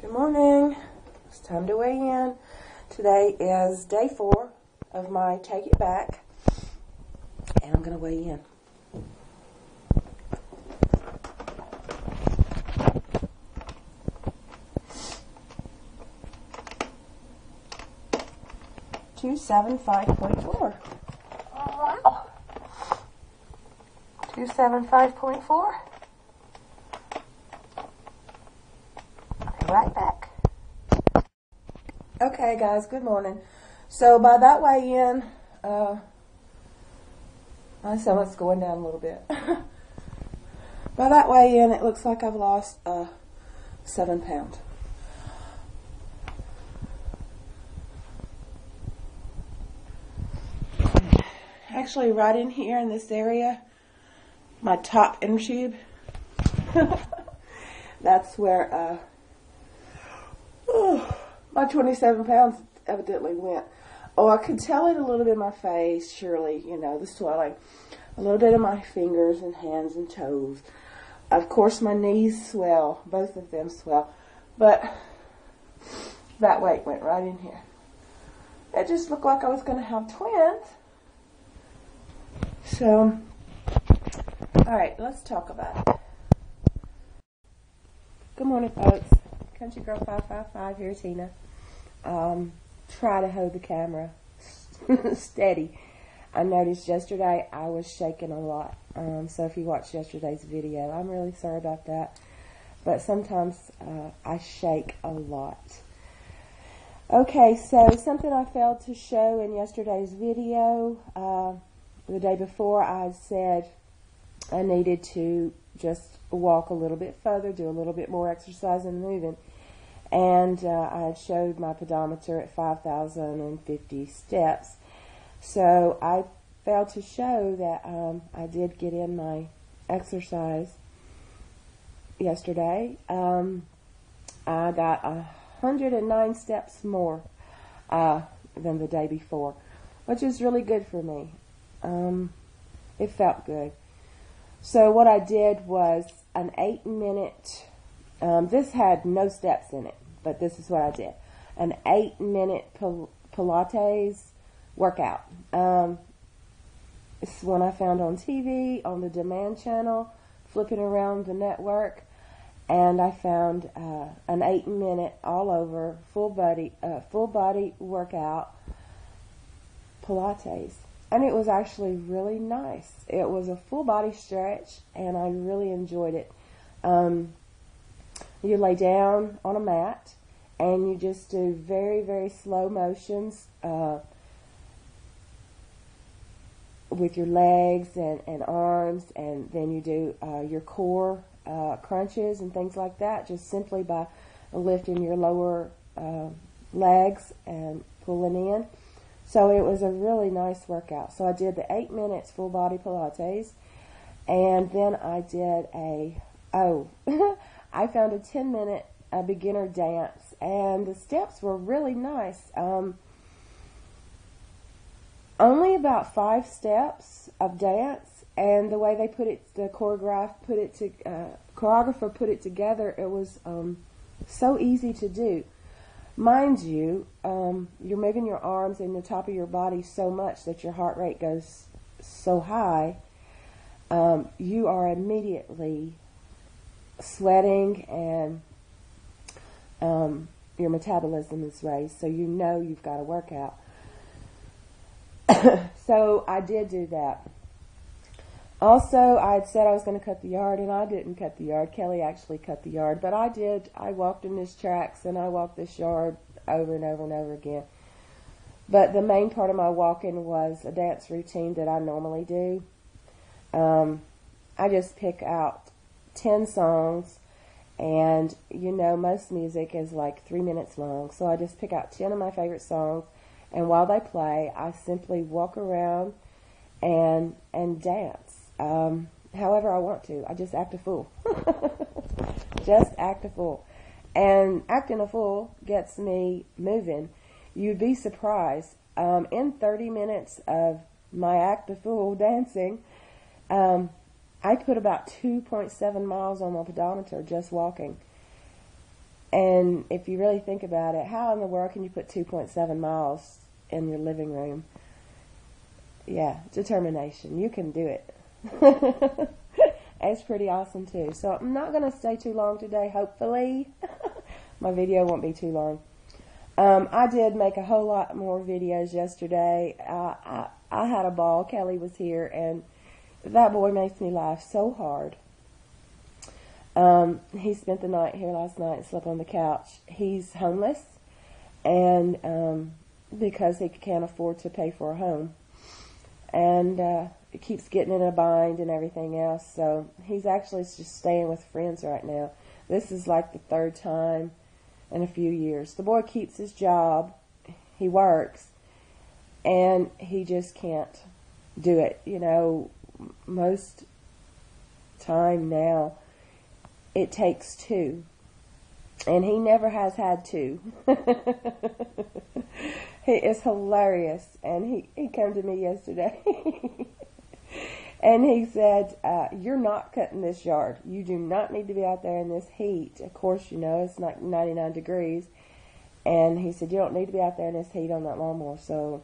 Good morning. It's time to weigh in. Today is day 4 of my Take It Back, and I'm going to weigh in. $275.4. Wow. 275.4. Right back. Okay, guys, good morning. So by that weigh in, my stomach's going down a little bit. By that weigh in, it looks like I've lost 7 pounds. Actually, right in here in this area, my top inner tube, that's where my 27 pounds evidently went. Oh, I could tell it a little bit in my face, surely, you know, the swelling. A little bit in my fingers and hands and toes. Of course, my knees swell. Both of them swell. But that weight went right in here. It just looked like I was going to have twins. So, alright, let's talk about it. Good morning, folks. ctrygirl555 here, Tina. Try to hold the camera steady. I noticed yesterday I was shaking a lot. So if you watched yesterday's video, I'm really sorry about that. But sometimes I shake a lot. Okay, so something I failed to show in yesterday's video. The day before, I said I needed to just walk a little bit further, do a little bit more exercise and moving. And I had showed my pedometer at 5,050 steps. So I failed to show that I did get in my exercise yesterday. I got 109 steps more than the day before, which is really good for me. It felt good. So what I did was an 8-minute, this had no steps in it, but this is what I did. An 8-minute Pilates workout. It's one I found on TV, on the demand channel, flipping around the network, and I found an 8-minute all over full body workout Pilates. And it was actually really nice. It was a full body stretch, and I really enjoyed it. You lay down on a mat, and you just do very, very slow motions with your legs and arms, and then you do your core crunches and things like that, just simply by lifting your lower legs and pulling in. So it was a really nice workout. So I did the 8 minutes full body Pilates, and then I did I found a 10-minute beginner dance, and the steps were really nice. Only about 5 steps of dance, and the way they put it, the choreographer put it together, it was so easy to do. Mind you, you're moving your arms and the top of your body so much that your heart rate goes so high, you are immediately sweating, and your metabolism is raised, so you know you've got to work out. So I did do that. Also, I had said I was going to cut the yard, and I didn't cut the yard. Kelly actually cut the yard, but I did. I walked in these tracks, and I walked this yard over and over and over again. But the main part of my walking was a dance routine that I normally do. I just pick out 10 songs, and you know, most music is like 3 minutes long, so I just pick out 10 of my favorite songs, and while they play, I simply walk around and dance. However I want to. I just act a fool. Just act a fool. And acting a fool gets me moving. You'd be surprised. In 30 minutes of my act a fool dancing, I put about 2.7 miles on my pedometer just walking. And if you really think about it, how in the world can you put 2.7 miles in your living room? Yeah, determination. You can do it. It's pretty awesome too. So I'm not going to stay too long today, hopefully. My video won't be too long. I did make a whole lot more videos yesterday. I had a ball. Kelly was here, and that boy makes me laugh so hard. He spent the night here last night and slept on the couch. He's homeless, and because he can't afford to pay for a home. And it keeps getting in a bind and everything else. So he's actually just staying with friends right now. This is like the third time in a few years. The boy keeps his job. He works. And he just can't do it. You know, most time now, it takes two. And he never has had two. He is hilarious. And he came to me yesterday. And he said, you're not cutting this yard. You do not need to be out there in this heat. Of course, you know, it's like 99 degrees. And he said, you don't need to be out there in this heat on that lawnmower. So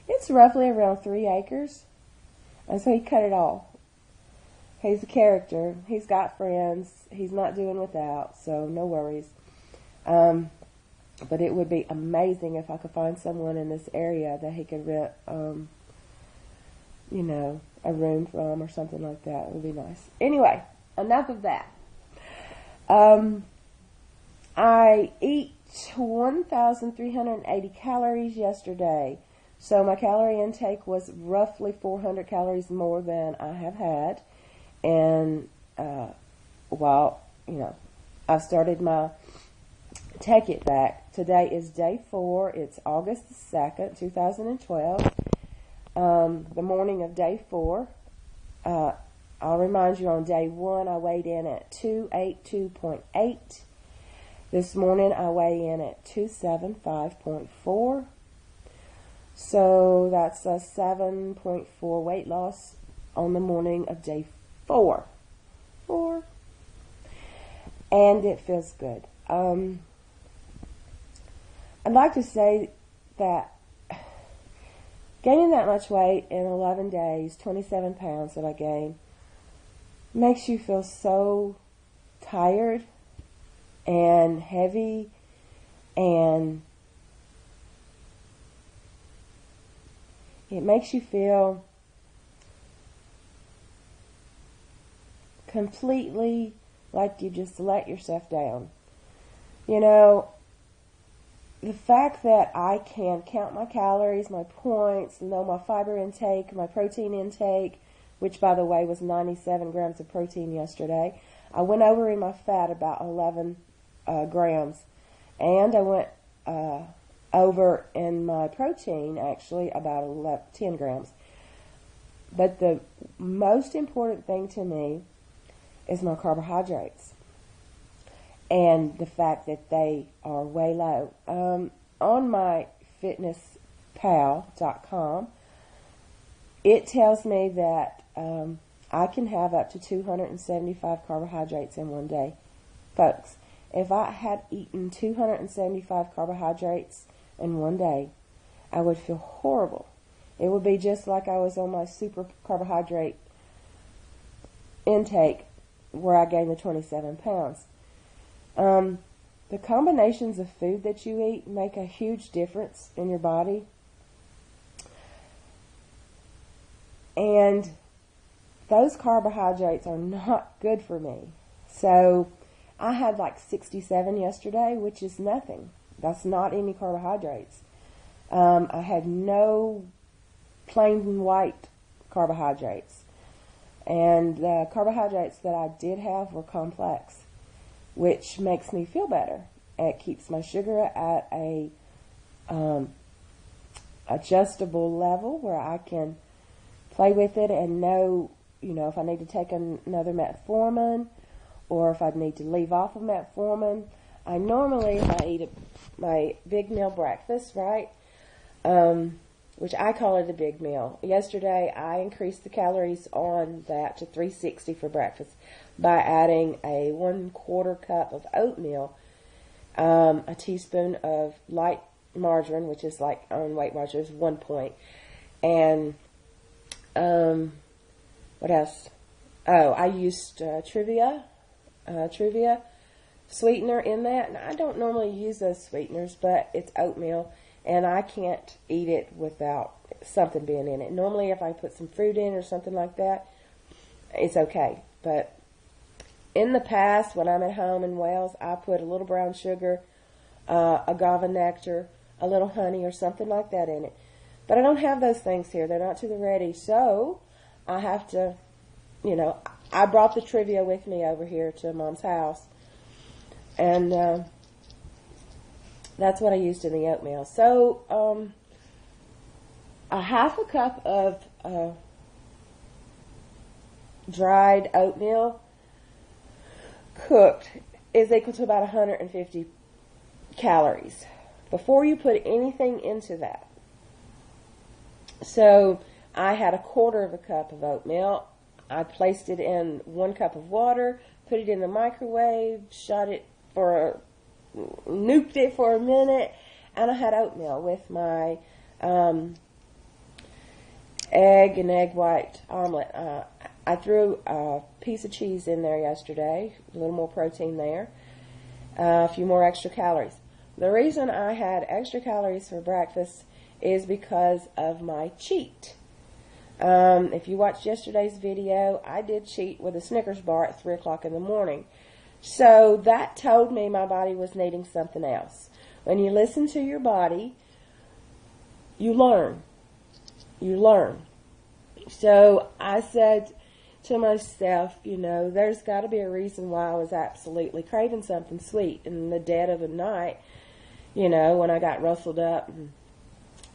it's roughly around 3 acres. And so he cut it all. He's a character. He's got friends. He's not doing without. So no worries. But it would be amazing if I could find someone in this area that he could rent, you know, a room from or something like that. It would be nice. Anyway, enough of that. I ate 1,380 calories yesterday. So my calorie intake was roughly 400 calories more than I have had. And, well, you know, I've started my Take It Back. Today is day 4. It's August the 2nd, 2012. The morning of day 4. I'll remind you, on day 1, I weighed in at 282.8. This morning, I weigh in at 275.4. So that's a 7.4 weight loss on the morning of day 4. And it feels good. I'd like to say that gaining that much weight in 11 days, 27 pounds that I gained, makes you feel so tired and heavy, and it makes you feel completely like you just let yourself down. You know, the fact that I can count my calories, my points, know my fiber intake, my protein intake, which, by the way, was 97 grams of protein yesterday. I went over in my fat about 11 grams. And I went over in my protein, actually, about 10 grams. But the most important thing to me is my carbohydrates. And the fact that they are way low. On my fitnesspal.com, it tells me that I can have up to 275 carbohydrates in one day. Folks, if I had eaten 275 carbohydrates in one day, I would feel horrible. It would be just like I was on my super carbohydrate intake where I gained the 27 pounds. The combinations of food that you eat make a huge difference in your body. And those carbohydrates are not good for me. So I had like 67 yesterday, which is nothing. That's not any carbohydrates. I had no plain white carbohydrates. And the carbohydrates that I did have were complex, which makes me feel better. It keeps my sugar at a adjustable level where I can play with it and know, you know, if I need to take another metformin or if I need to leave off of metformin. I normally, if I eat my big meal breakfast, right, which I call it a big meal. Yesterday, I increased the calories on that to 360 for breakfast by adding a 1/4 cup of oatmeal. a teaspoon of light margarine, which is like on Weight Watchers, 1 point. And what else? Oh, I used Trivia sweetener in that. And I don't normally use those sweeteners, but it's oatmeal, and I can't eat it without something being in it. Normally, if I put some fruit in or something like that, it's okay. But in the past, when I'm at home in Wales, I put a little brown sugar, agave nectar, a little honey, or something like that in it. But I don't have those things here. They're not to the ready. So I have to, I brought the Trivia with me over here to Mom's house. And that's what I used in the oatmeal. So a half a cup of dried oatmeal cooked is equal to about 150 calories before you put anything into that. So I had a quarter of a cup of oatmeal. I placed it in 1 cup of water, put it in the microwave, nuked it for a minute, and I had oatmeal with my egg and egg white omelet. I threw a piece of cheese in there yesterday, a little more protein there, a few more extra calories. The reason I had extra calories for breakfast is because of my cheat. If you watched yesterday's video, I did cheat with a Snickers bar at 3 o'clock in the morning. So that told me my body was needing something else. When you listen to your body, you learn. You learn. So I said to myself, there's got to be a reason why I was absolutely craving something sweet in the dead of the night, when I got rustled up and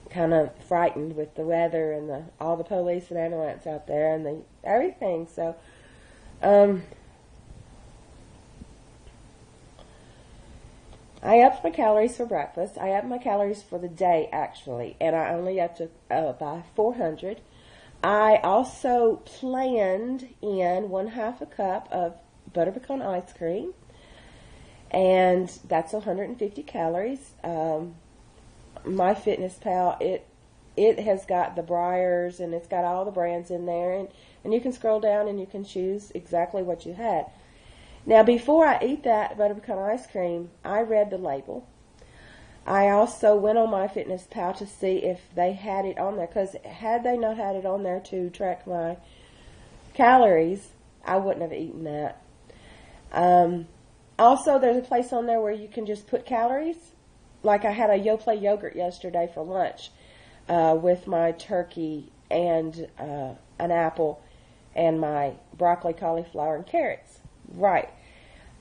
kind of frightened with the weather and all the police and ambulance out there and everything. So, I upped my calories for breakfast. I upped my calories for the day, actually, and I only upped by 400. I also planned in 1/2 a cup of butter pecan ice cream, and that's 150 calories. My Fitness Pal, it has got the Breyers, and it's got all the brands in there, and you can scroll down and you can choose exactly what you had. Now, before I eat that butter pecan ice cream, I read the label. I also went on My Fitness Pal to see if they had it on there, because had they not had it on there to track my calories, I wouldn't have eaten that. Also, there's a place on there where you can just put calories. Like I had a Yoplait yogurt yesterday for lunch with my turkey and an apple and my broccoli, cauliflower, and carrots. Right.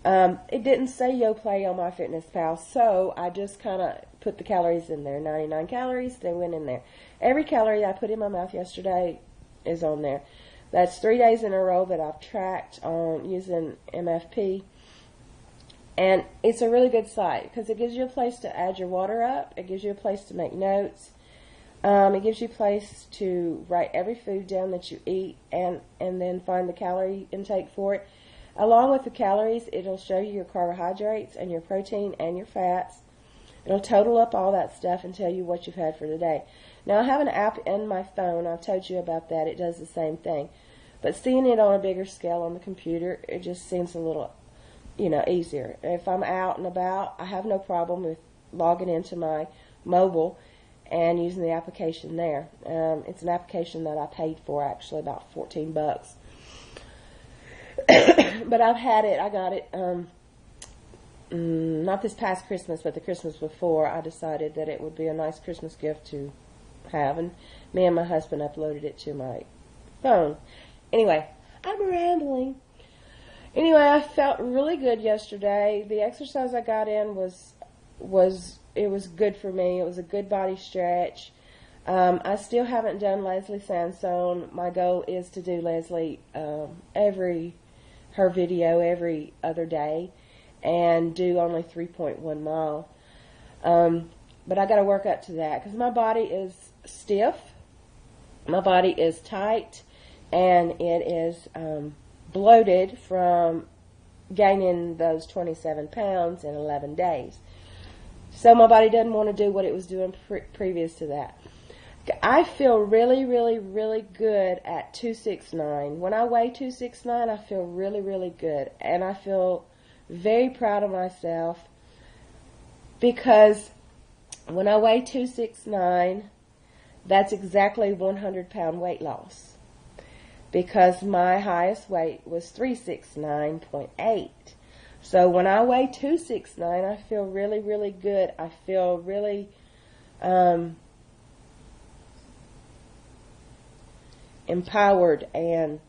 It didn't say Yoplait on My Fitness Pal, so I just kind of put the calories in there. 99 calories, they went in there. Every calorie I put in my mouth yesterday is on there. That's 3 days in a row that I've tracked on using MFP. And it's a really good site because it gives you a place to add your water up. It gives you a place to make notes. It gives you a place to write every food down that you eat and then find the calorie intake for it. Along with the calories, it'll show you your carbohydrates and your protein and your fats. It'll total up all that stuff and tell you what you've had for the day. Now, I have an app in my phone. I've told you about that. It does the same thing. But seeing it on a bigger scale on the computer, it just seems a little, easier. If I'm out and about, I have no problem with logging into my mobile and using the application there. It's an application that I paid for, actually, about $14. But I've had it. I got it not this past Christmas, but the Christmas before. I decided that it would be a nice Christmas gift to have, and me and my husband uploaded it to my phone. Anyway, I'm rambling. Anyway, I felt really good yesterday. The exercise I got in was good for me. It was a good body stretch. I still haven't done Leslie Sansone. My goal is to do Leslie her video every other day and do only 3.1 mile. But I got to work up to that because my body is stiff, my body is tight, and it is bloated from gaining those 27 pounds in 11 days. So my body doesn't want to do what it was doing previous to that. I feel really, really, really good at 269. When I weigh 269, I feel really, really good. And I feel very proud of myself because when I weigh 269, that's exactly 100-pound weight loss. Because my highest weight was 369.8. So when I weigh 269, I feel really, really good. I feel really empowered and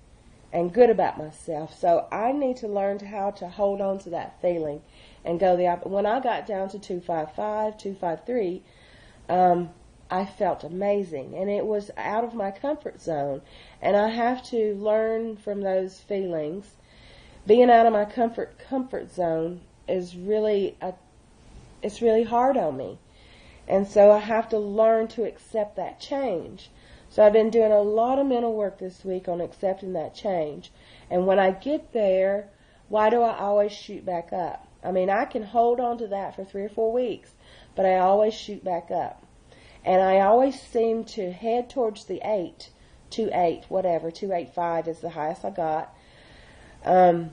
good about myself. So I need to learn how to hold on to that feeling and go the opposite. When I got down to 255, 253, I felt amazing, and it was out of my comfort zone. And I have to learn from those feelings. Being out of my comfort zone is really it's really hard on me, and so I have to learn to accept that change. So I've been doing a lot of mental work this week on accepting that change. And when I get there, why do I always shoot back up? I mean, I can hold on to that for 3 or 4 weeks, but I always shoot back up. And I always seem to head towards the 285 is the highest I got. When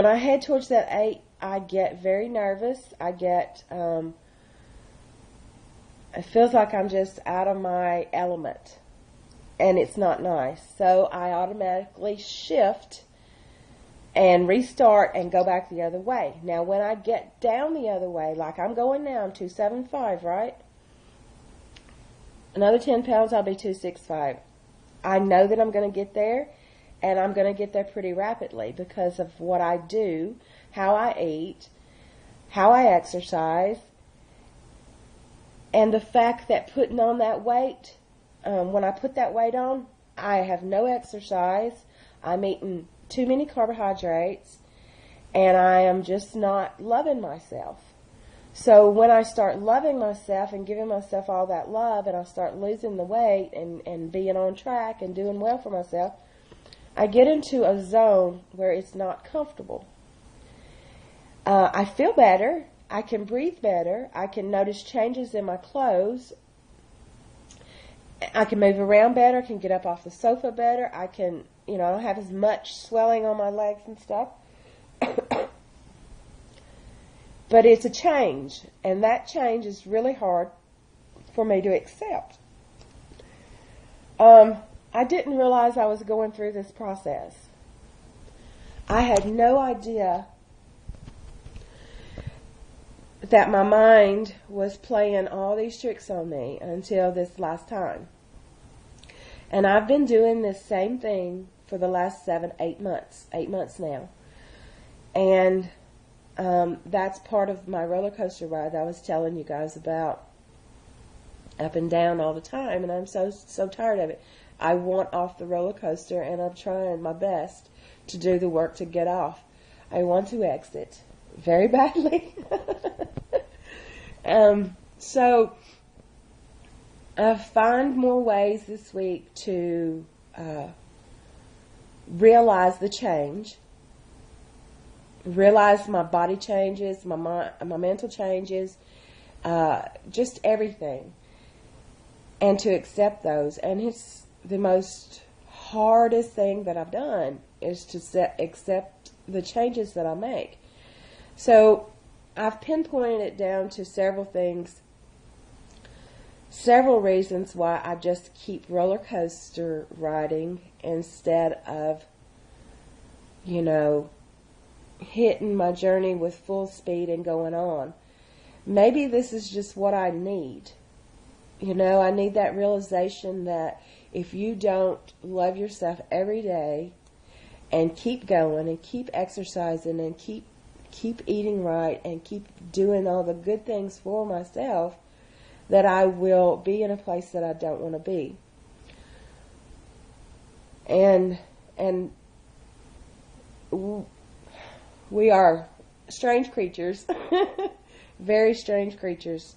I head towards that 8, I get very nervous. It feels like I'm just out of my element, and it's not nice. So I automatically shift and restart and go back the other way. Now, when I get down the other way, like I'm going now, I'm 275, right? Another 10 pounds, I'll be 265. I know that I'm going to get there, and I'm going to get there pretty rapidly because of what I do, how I eat, how I exercise, and the fact that putting on that weight, when I put that weight on, I have no exercise, I'm eating too many carbohydrates, and I am just not loving myself. So when I start loving myself and giving myself all that love, and I start losing the weight and being on track and doing well for myself, I get into a zone where it's not comfortable. I feel better. I can breathe better. I can notice changes in my clothes. I can move around better. I can get up off the sofa better. I can, I don't have as much swelling on my legs and stuff. But it's a change, and that change is really hard for me to accept. I didn't realize I was going through this process. I had no idea that my mind was playing all these tricks on me until this last time. And I've been doing this same thing for the last 8 months. 8 months now. And that's part of my roller coaster ride that I was telling you guys about, up and down all the time, and I'm so tired of it. I want off the roller coaster, and I'm trying my best to do the work to get off. I want to exit very badly. So I find more ways this week to realize the change, realize my body changes, my mental changes, just everything, and to accept those. And it's the most hardest thing that I've done is to accept the changes that I make. So I've pinpointed it down to several things, several reasons why I just keep roller coaster riding instead of, hitting my journey with full speed and going on. Maybe this is just what I need. I need that realization that if you don't love yourself every day and keep going and keep exercising and keep eating right and keep doing all the good things for myself, that I will be in a place that I don't want to be. And we are strange creatures, very strange creatures.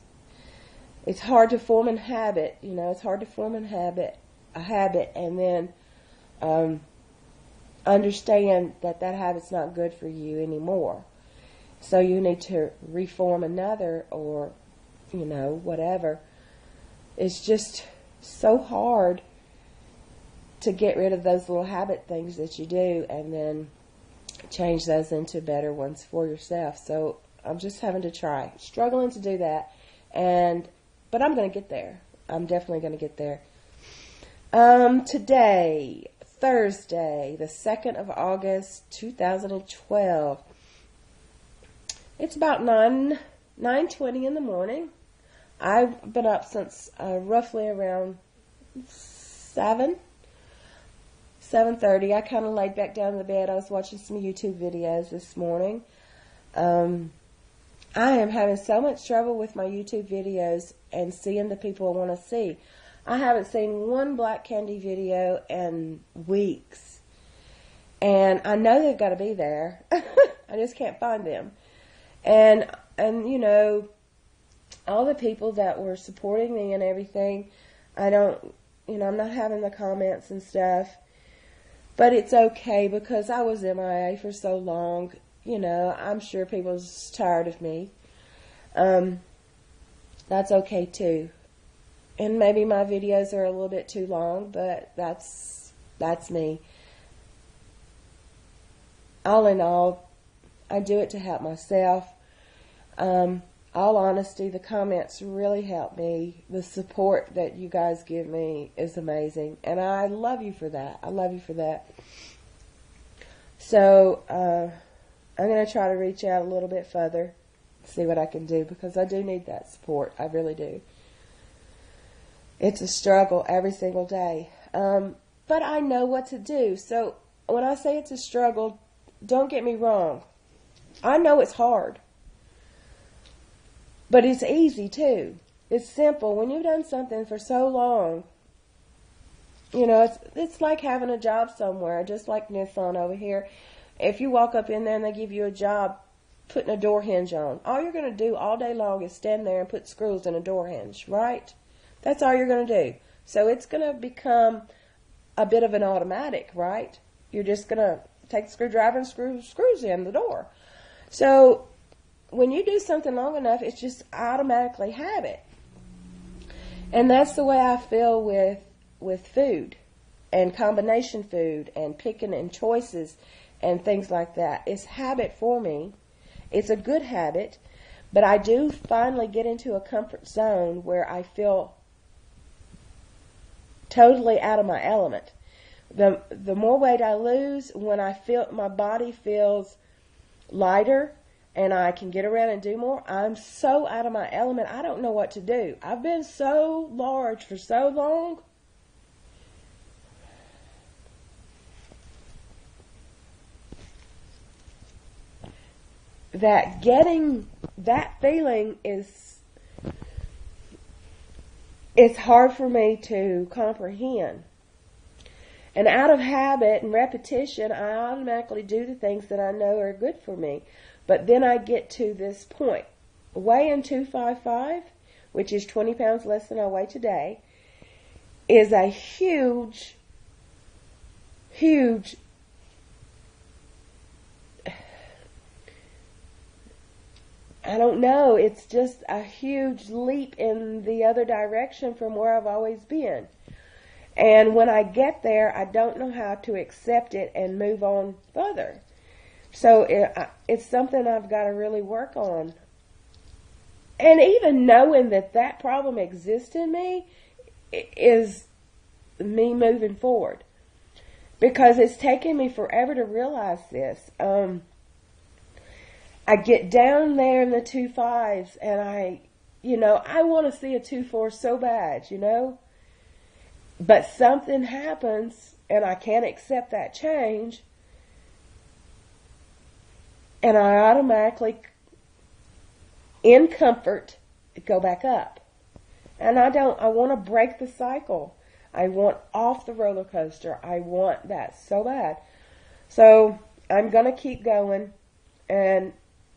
It's hard to form a habit, it's hard to form a habit, and then understand that that habit's not good for you anymore. So you need to reform another, or, whatever. It's just so hard to get rid of those little habit things that you do and then change those into better ones for yourself. So I'm just having to try, struggling to do that, but I'm going to get there. I'm definitely going to get there. Today, Thursday, the 2nd of August, 2012. It's about 9:20 in the morning. I've been up since roughly around 7:30. I kind of laid back down in the bed. I was watching some YouTube videos this morning. I am having so much trouble with my YouTube videos and seeing the people I want to see. I haven't seen one black candy video in weeks. And I know they've got to be there. I just can't find them. And all the people that were supporting me and everything, I'm not having the comments and stuff. But it's okay because I was MIA for so long. I'm sure people are just tired of me. That's okay too. And maybe my videos are a little bit too long, but that's me. All in all, I do it to help myself. All honesty, the comments really help me. The support that you guys give me is amazing. And I love you for that. I love you for that. So, I'm going to try to reach out a little bit further, see what I can do, because I do need that support. I really do. It's a struggle every single day. But I know what to do. So, when I say it's a struggle, don't get me wrong. I know it's hard. But it's easy too. It's simple. When you've done something for so long, it's like having a job somewhere, just like Nissan over here. If you walk up in there and they give you a job putting a door hinge on, all you're going to do all day long is stand there and put screws in a door hinge, right? That's all you're going to do. So it's going to become a bit of an automatic, right? You're just going to take the screwdriver and screws in the door. So when you do something long enough, it's just automatically habit. And that's the way I feel with food and combination food and picking and choices and things like that. It's habit for me. It's a good habit, but I do finally get into a comfort zone where I feel totally out of my element. The more weight I lose, when I feel my body feels lighter and I can get around and do more, I'm so out of my element, I don't know what to do. I've been so large for so long. That getting that feeling is hard for me to comprehend. And out of habit and repetition, I automatically do the things that I know are good for me. But then I get to this point. Weighing 255, which is 20 pounds less than I weigh today, is a huge, I don't know, it's just a huge leap in the other direction from where I've always been. And when I get there, I don't know how to accept it and move on further. So it's something I've got to really work on. And even knowing that problem exists in me is me moving forward. Because it's taken me forever to realize this. I get down there in the 2.5s and I want to see a 2.4 so bad, But something happens and I can't accept that change. And I automatically, in comfort, go back up. And I want to break the cycle. I want off the roller coaster. I want that so bad. So I'm going to keep going. And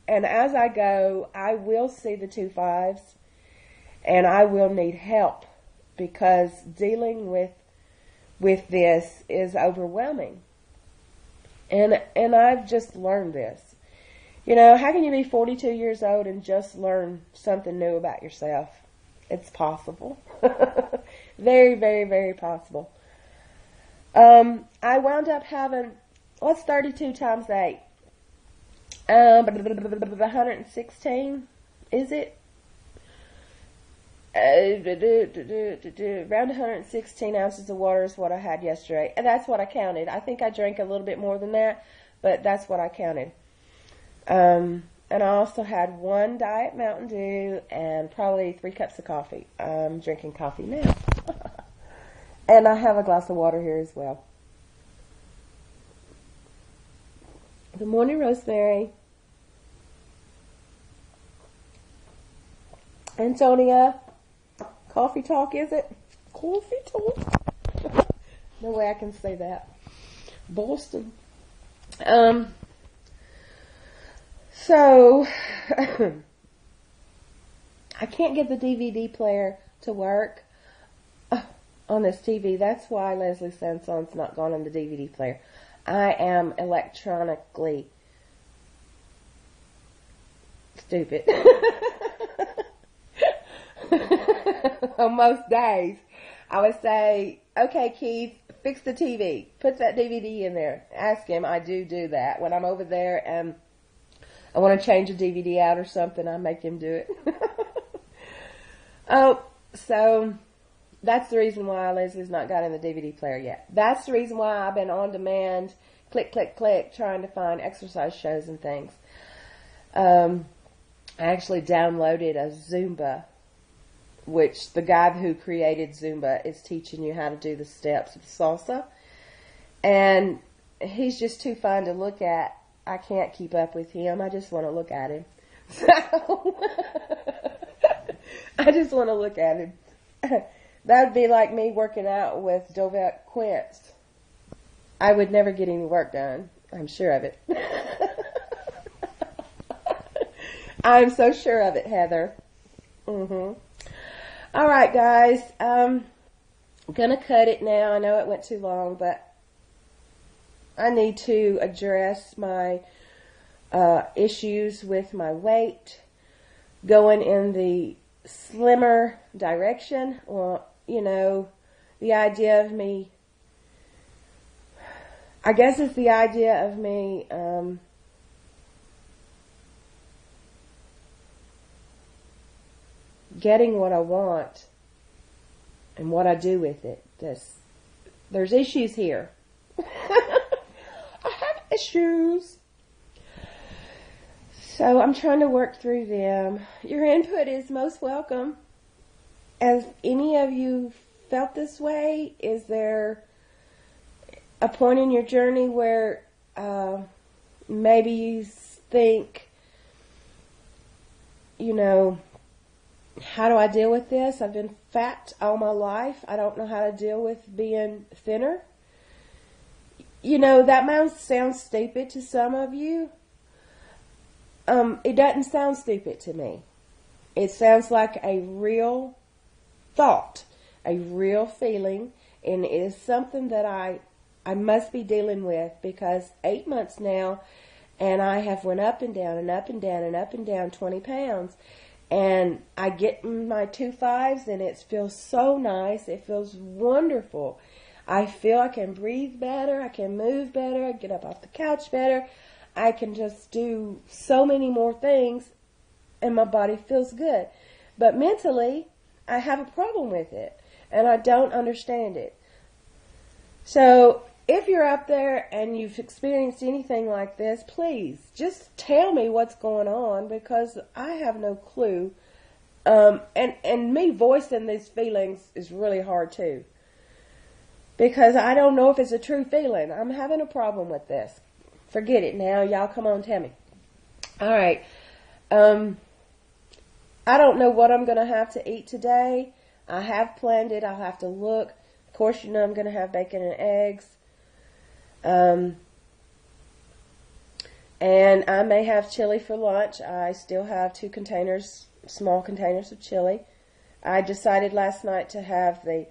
as I go, I will see the 2.5s. And I will need help. Because dealing with this is overwhelming. And I've just learned this. You know, how can you be 42 years old and just learn something new about yourself? It's possible. Very, very, very possible. I wound up having, what's 32 times 8? 116, is it? Around 116 ounces of water is what I had yesterday. And that's what I counted. I think I drank a little bit more than that, but that's what I counted. And I also had 1 Diet Mountain Dew and probably 3 cups of coffee. I'm drinking coffee now. And I have a glass of water here as well. Good morning, Rosemary. Antonia. Coffee talk, is it? Coffee talk? No way I can say that. Boston. So, I can't get the DVD player to work on this TV. That's why Leslie Sanson's not gone on the DVD player. I am electronically stupid. On most days, I would say, okay, Keith, fix the TV. Put that DVD in there. Ask him. I do that. When I'm over there and I want to change a DVD out or something, I make him do it. Oh, so that's the reason why Leslie's not got in the DVD player yet. That's the reason why I've been on demand, click, click, click, trying to find exercise shows and things. I actually downloaded a Zumba, which the guy who created Zumba is teaching you how to do the steps of salsa. And he's just too fun to look at. I can't keep up with him. I just want to look at him. So, I just want to look at him. That would be like me working out with Dovette Quince. I would never get any work done. I'm sure of it. I'm so sure of it, Heather. All right, guys. I'm going to cut it now. I know it went too long, but I need to address my issues with my weight going in the slimmer direction. Well, you know, the idea of me, I guess it's the idea of me getting what I want and what I do with it. There's issues here. I have issues. So I'm trying to work through them. Your input is most welcome. Has any of you felt this way? Is there a point in your journey where maybe you think, you know, how do I deal with this? I've been fat all my life. I don't know how to deal with being thinner. You know, that might sound stupid to some of you. It doesn't sound stupid to me. It sounds like a real thought, a real feeling, and it is something that I must be dealing with because 8 months now, and I have went up and down and up and down and up and down 20 pounds. And I get my 2.5s and it feels so nice. It feels wonderful. I feel I can breathe better. I can move better. I get up off the couch better. I can just do so many more things and my body feels good. But mentally, I have a problem with it and I don't understand it. So if you're up there and you've experienced anything like this, please just tell me what's going on because I have no clue. And me voicing these feelings is really hard too. Because I don't know if it's a true feeling. I'm having a problem with this. Forget it now. Y'all come on, tell me. All right. I don't know what I'm going to have to eat today. I have planned it. I'll have to look. Of course, you know I'm going to have bacon and eggs. And I may have chili for lunch. I still have 2 containers, small containers of chili. I decided last night to have the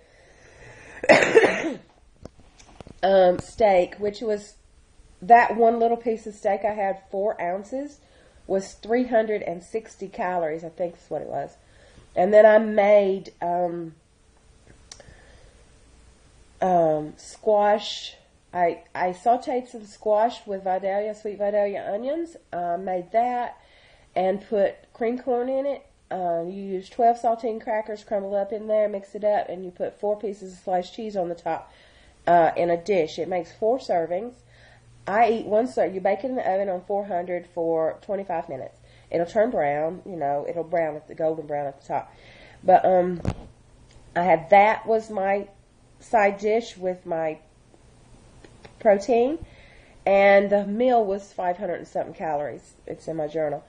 steak, which was that one little piece of steak I had, 4 ounces, was 360 calories, I think is what it was. And then I made squash. I sauteed some squash with sweet Vidalia onions. Made that and put cream corn in it. You use 12 saltine crackers, crumble up in there, mix it up, and you put 4 pieces of sliced cheese on the top in a dish. It makes 4 servings. I eat 1 serving. You bake it in the oven on 400 for 25 minutes. It'll turn brown, it'll brown at the golden brown at the top. But I had that was my side dish with my protein, and the meal was 500 and something calories. It's in my journal.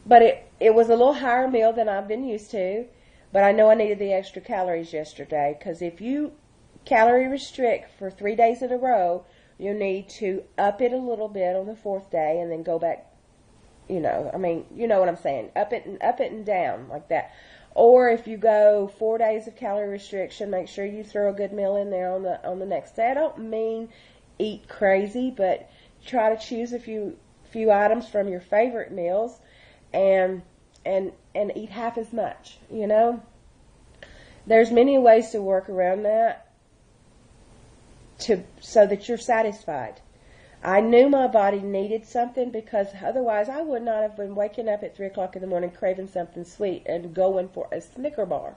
But it was a little higher meal than I've been used to, but I know I needed the extra calories yesterday, because if you calorie restrict for 3 days in a row, you need to up it a little bit on the 4th day and then go back, you know what I'm saying, up it and down like that. Or if you go 4 days of calorie restriction, make sure you throw a good meal in there on the next day. I don't mean eat crazy, but try to choose a few items from your favorite meals and eat half as much, There's many ways to work around that so that you're satisfied. I knew my body needed something, because otherwise I would not have been waking up at 3 o'clock in the morning craving something sweet and going for a Snicker bar.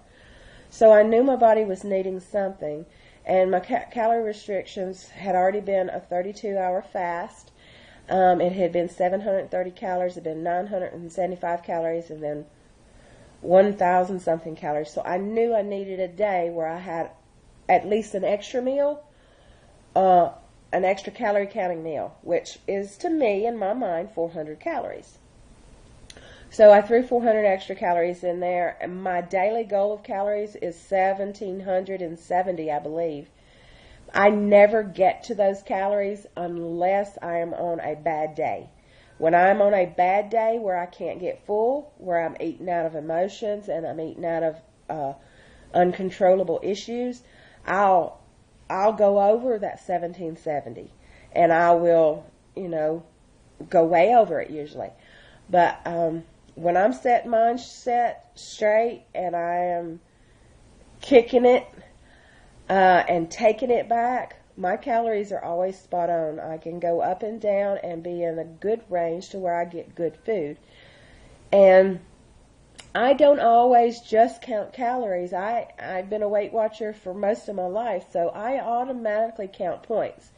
So I knew my body was needing something, and my calorie restrictions had already been a 32-hour fast. It had been 730 calories, it had been 975 calories, and then 1,000 something calories. So I knew I needed a day where I had at least an extra meal, an extra calorie counting meal, which is, to me, in my mind, 400 calories. So I threw 400 extra calories in there, and my daily goal of calories is 1,770, I believe. I never get to those calories unless I am on a bad day. When I'm on a bad day where I can't get full, where I'm eating out of emotions and I'm eating out of uncontrollable issues, I'll go over that 1770, and I will, go way over it usually. But when I'm set straight and I am kicking it and taking it back, my calories are always spot on. I can go up and down and be in a good range to where I get good food. And I don't always just count calories. I've been a Weight Watcher for most of my life, so I automatically count points.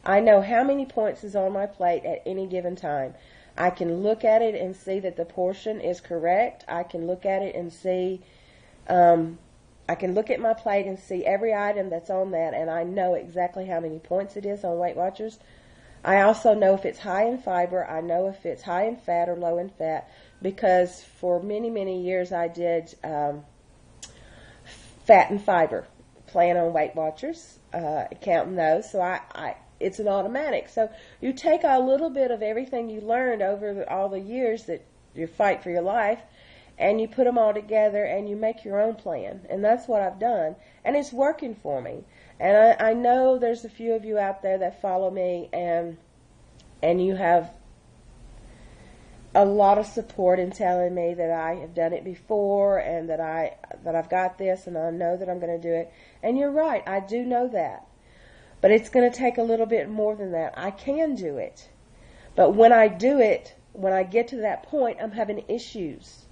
I know how many points is on my plate at any given time. I can look at it and see that the portion is correct. I can look at it and see, I can look at my plate and see every item that's on that, and I know exactly how many points it is on Weight Watchers. I also know if it's high in fiber. I know if it's high in fat or low in fat, because for many, many years I did fat and fiber plan on Weight Watchers, counting those. So it's an automatic. So you take a little bit of everything you learned over all the years that you fight for your life, and you put them all together and you make your own plan. And that's what I've done. And it's working for me. And I know there's a few of you out there that follow me, and you have a lot of support in telling me that I have done it before and that I've got this and I know that I'm going to do it. And you're right, I do know that. But it's going to take a little bit more than that. I can do it. But when I do it, when I get to that point, I'm having issues.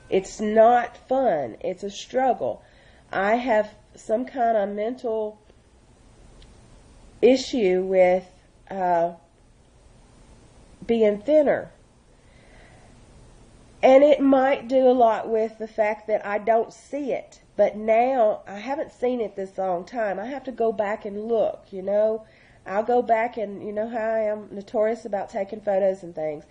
It's not fun. It's a struggle. I have some kind of mental issue with being thinner. And it might do a lot with the fact that I don't see it. But now, I haven't seen it this long time. I have to go back and look, I'll go back and, you know how I am notorious about taking photos and things.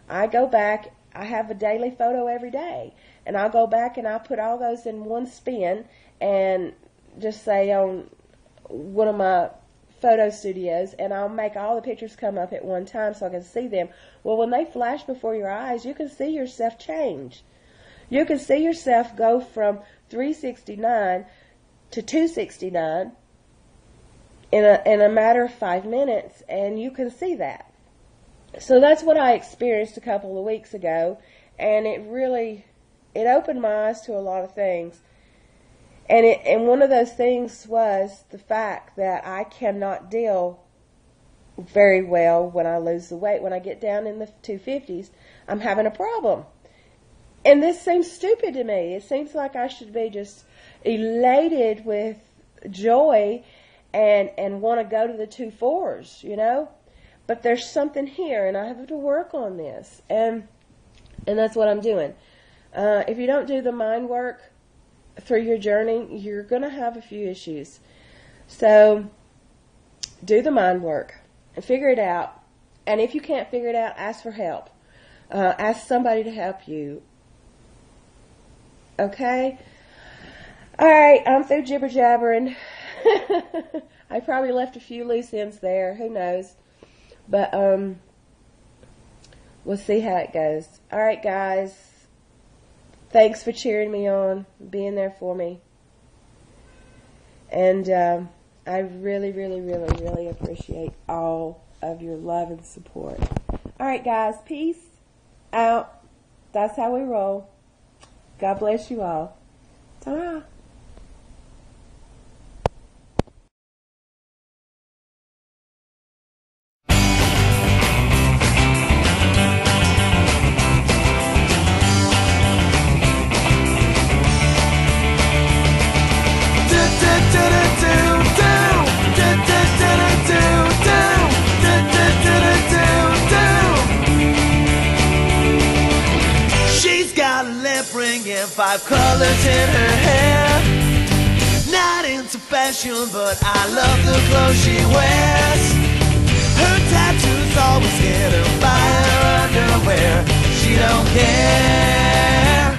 I go back, I have a daily photo every day. And I'll go back and I'll put all those in one spin and just say on one of my photo studios, and I'll make all the pictures come up at one time so I can see them. Well, when they flash before your eyes, you can see yourself change. You can see yourself go from 369 to 269 in a matter of 5 minutes, and you can see that. So that's what I experienced a couple of weeks ago, and it opened my eyes to a lot of things. And one of those things was the fact that I cannot deal very well when I lose the weight. When I get down in the 250s, I'm having a problem. And this seems stupid to me. It seems like I should be just elated with joy and want to go to the 2.4s, you know? But there's something here, and I have to work on this. And that's what I'm doing. If you don't do the mind work through your journey, you're going to have a few issues. So do the mind work and figure it out. And if you can't figure it out, ask for help. Ask somebody to help you. Okay? All right, I'm through jibber jabbering. I probably left a few loose ends there. Who knows? But we'll see how it goes. All right, guys. Thanks for cheering me on, being there for me. And I really, really, really, really appreciate all of your love and support. All right, guys. Peace out. That's how we roll. God bless you all. Ta-da. She's got a lip ring and 5 colors in her hair. Not into fashion, but I love the clothes she wears. Her tattoos always hidden by her underwear. She don't care.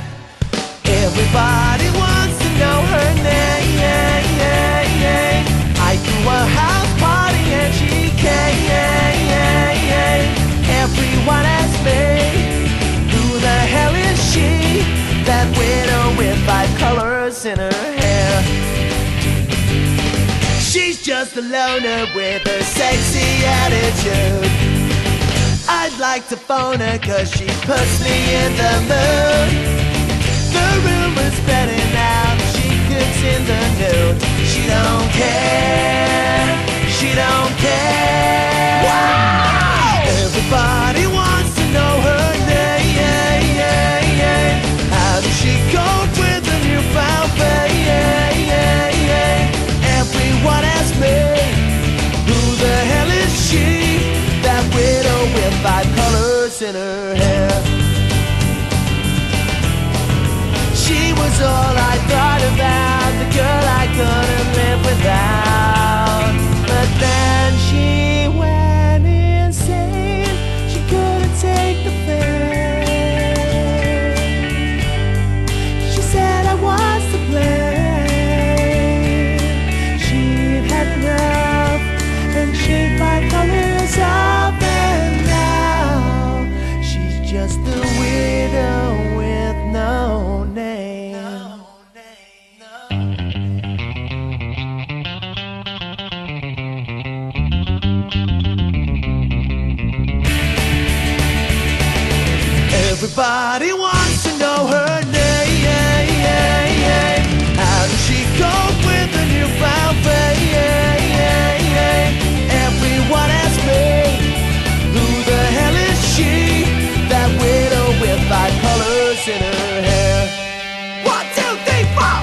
Everybody wants to know her name. I threw a house party and she came. Everyone asks me, who the hell is she? That widow with 5 colors in her hair. She's just a loner with her sexy attitude. I'd like to phone her cause she puts me in the mood. The rumor's spreading out, she cooks in the nude. She don't care, she don't care. Wow! Everybody wants to know her name. How does she cope with the newfound fame? Everyone asks me, who the hell is she? That widow with 5 colors in her hair. She was all I thought about, the girl I couldn't live without. But then she went insane, she couldn't take the pain. She said I was to blame. She'd had enough, and she'd 5 colors up, and now she's just a widow with no name. Everybody wants to know her name. How does she cope with the newfound fame? Everyone asks me, who the hell is she? That widow with 5 colors in her hair. 1, 2, 3, 4.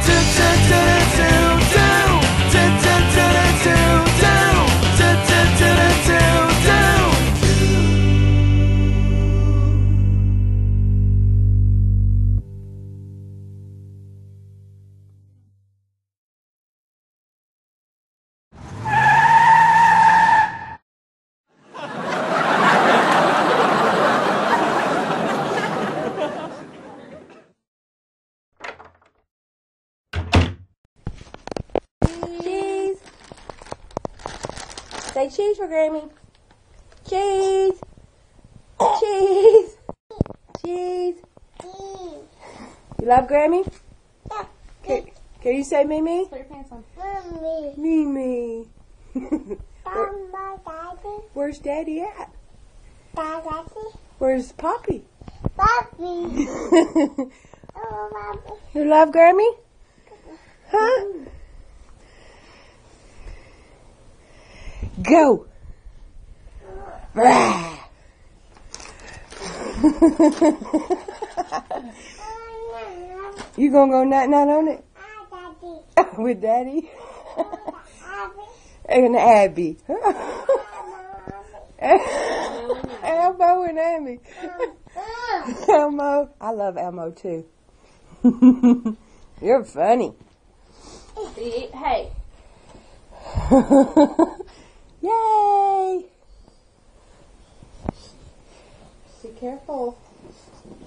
Cheese. Say cheese for Grammy. Cheese. Cheese. Cheese. You love Grammy? Yeah. Can you say Mimi? Put your pants on. Mimi. Where's Daddy at? Daddy. Where's Poppy? Papi. Oh, Papi. You love Grammy? Huh? Go! Rah! You gonna go night-night on it? Daddy. With Daddy? Papi. And Abby. Elmo and Abby. Elmo. I love Elmo too. You're funny. Hey. Yay! Be careful.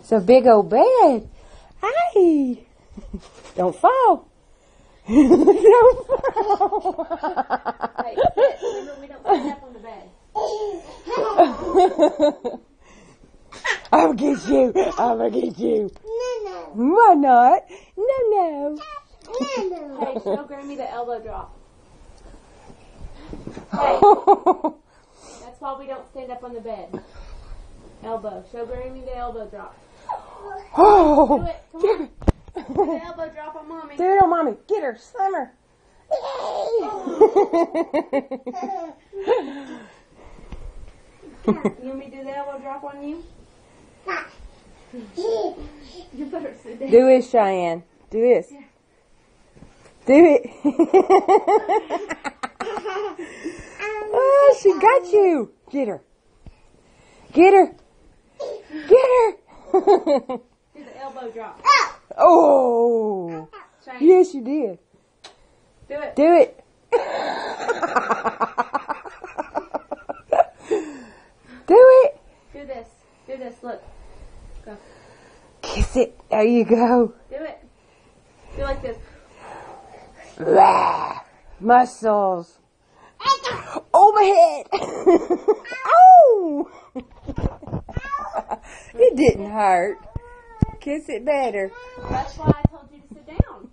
It's a big old bed. Hi. Don't fall. Don't fall. Hey, sit. Remember, we don't stand up on the bed. I'll get you. I'll get you. No. Why not? No. No. Hey, show Grammy the elbow drop. Hey, that's why we don't stand up on the bed. Elbow. Show Grammy the elbow drop. Oh. Do it. Come on. Do the elbow drop on Mommy. Do it on Mommy. Get her. Slam her. You want me to do the elbow drop on you? You better sit down. Do it, Cheyenne. Do this. Do it. Oh, she got you. Get her. Get her. Get her. Do the elbow drop. Oh. Cheyenne, Yes, you did. do it. Do it. Do it. Do this. Do this. Look. Go. Kiss it. There you go. Do it. Do like this. Rah. Muscles. Oh, my head. Oh. It didn't hurt. Kiss it better. That's why I told you to sit down.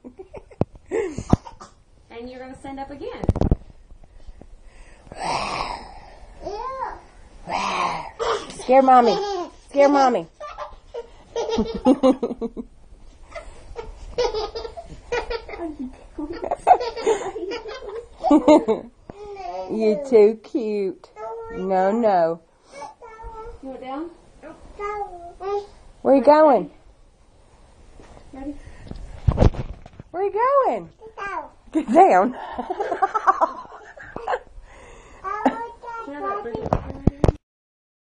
And you're going to stand up again. Scare Mommy. Scare Mommy. You're too cute. No. You want down? Where you going? Ready? Where you going? Get down. Turn it up, Bridget.